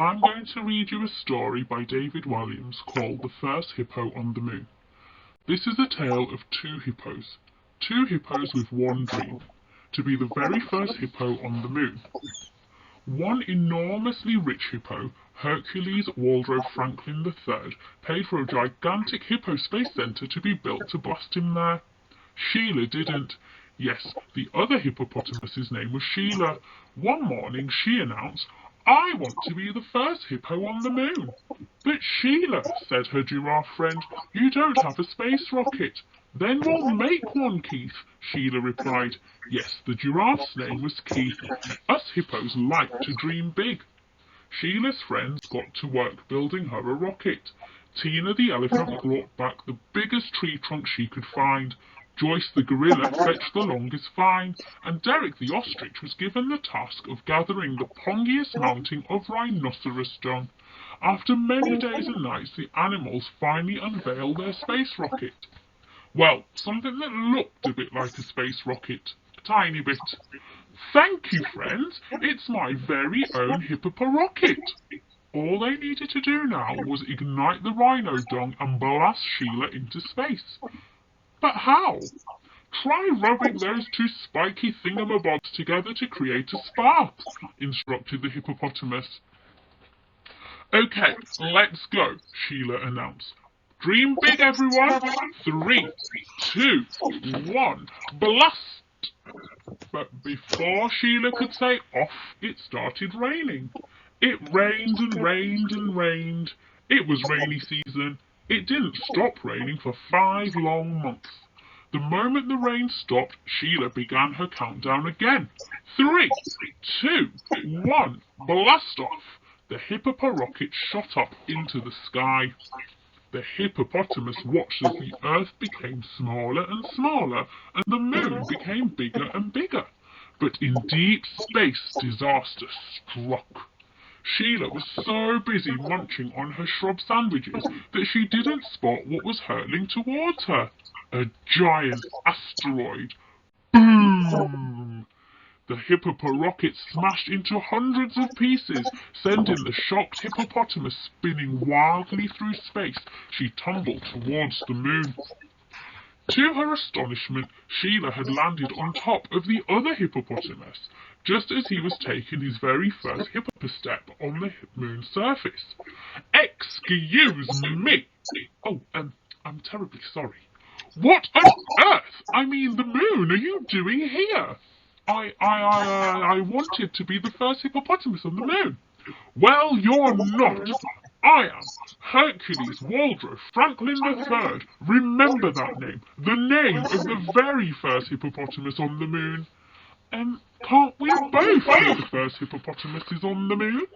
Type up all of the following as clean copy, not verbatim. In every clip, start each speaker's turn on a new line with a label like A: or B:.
A: I'm going to read you a story by David Walliams called The First Hippo on the Moon. This is a tale of two hippos with one dream, to be the very first hippo on the moon. One enormously rich hippo, Hercules Waldorf Franklin III, paid for a gigantic hippo space center to be built to blast him there. Sheila didn't. Yes, the other hippopotamus's name was Sheila. One morning she announced, "I want to be the first hippo on the moon." "But Sheila," said her giraffe friend, "you don't have a space rocket." "Then we'll make one, Keith," Sheila replied. Yes, the giraffe's name was Keith. Us hippos like to dream big. Sheila's friends got to work building her a rocket. Tina the elephant brought back the biggest tree trunk she could find. Joyce the gorilla fetched the longest vine, and Derek the ostrich was given the task of gathering the pongiest mounting of rhinoceros dung. After many days and nights, the animals finally unveiled their space rocket. Well, something that looked a bit like a space rocket. A tiny bit. "Thank you, friends. It's my very own Hippoporocket." All they needed to do now was ignite the rhino dung and blast Sheila into space. But how? "Try rubbing those two spiky thingamabobs together to create a spark," instructed the hippopotamus. "Okay, let's go," Sheila announced. "Dream big, everyone. 3, 2, 1, blast!" But before Sheila could say off, it started raining. It rained and rained and rained. It was rainy season. It didn't stop raining for 5 long months. The moment the rain stopped, Sheila began her countdown again. 3, 2, 1, blast off! The Hippoporocket shot up into the sky. The hippopotamus watched as the earth became smaller and smaller, and the moon became bigger and bigger. But in deep space, disaster struck. Sheila was so busy munching on her shrub sandwiches that she didn't spot what was hurtling towards her. A giant asteroid. Boom! The Hippoporocket smashed into hundreds of pieces, sending the shocked hippopotamus spinning wildly through space. She tumbled towards the moon. To her astonishment, Sheila had landed on top of the other hippopotamus, just as he was taking his very first hippopostep on the moon's surface. "Excuse me!" "Oh, I'm terribly sorry." "What on earth, I mean the moon, are you doing here?" I wanted to be the first hippopotamus on the moon." "Well, you're not. I am Hercules Waldorf Franklin III. Remember that name, the name of the very first hippopotamus on the moon." Can't we both be the first hippopotamuses on the moon?"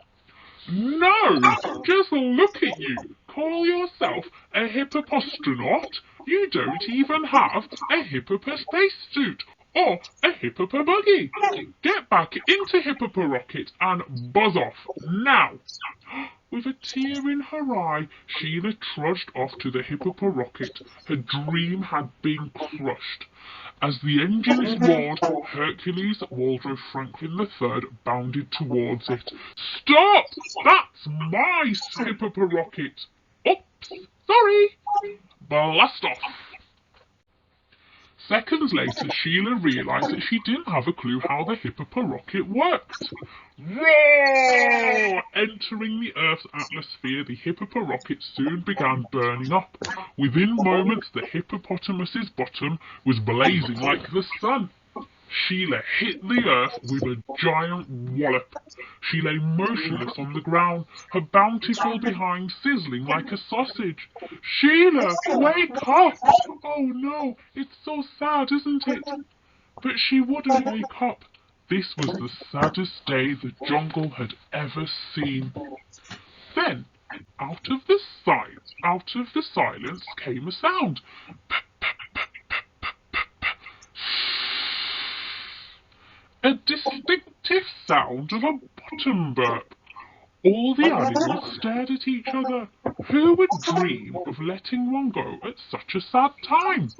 A: "No, just look at you. Call yourself a hippopastronaut? You don't even have a hippopaspace suit or a hippopabuggy. Get back into Hippoporocket and buzz off now." With a tear in her eye, Sheila trudged off to the Hippoporocket. Her dream had been crushed. As the engines roared, Hercules Waldorf Franklin III bounded towards it. "Stop! That's my Hippoporocket!" "Oops! Sorry!" Blast off! Seconds later, Sheila realized that she didn't have a clue how the Hippoporocket worked. Roar! Entering the Earth's atmosphere, the Hippoporocket soon began burning up. Within moments, the hippopotamus's bottom was blazing like the sun. Sheila hit the earth with a giant wallop. She lay motionless on the ground, her bountiful behind sizzling like a sausage. "Sheila, wake up!" "Oh no, it's so sad, isn't it?" But she wouldn't wake up. This was the saddest day the jungle had ever seen. Then, out of the silence came a sound. A distinctive sound of a bottom burp. All the animals stared at each other. Who would dream of letting one go at such a sad time?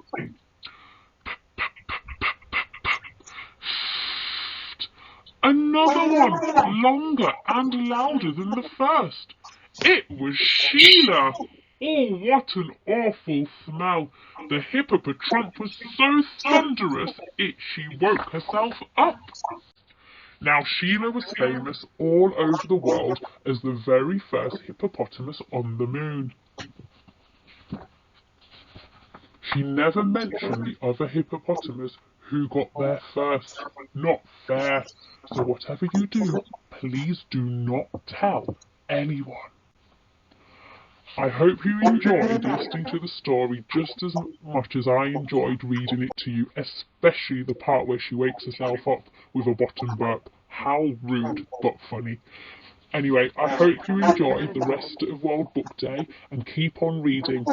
A: Another one, longer and louder than the first. It was Sheila. Oh, what an awful smell. The hippopotramp was so thunderous she woke herself up. Now Sheila was famous all over the world as the very first hippopotamus on the moon. She never mentioned the other hippopotamus who got there first. Not fair. So whatever you do, please do not tell anyone. I hope you enjoyed listening to the story just as much as I enjoyed reading it to you, especially the part where she wakes herself up with a bottom burp. How rude, but funny. Anyway, I hope you enjoy the rest of World Book Day and keep on reading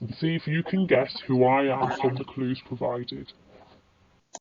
A: and see if you can guess who I am from the clues provided.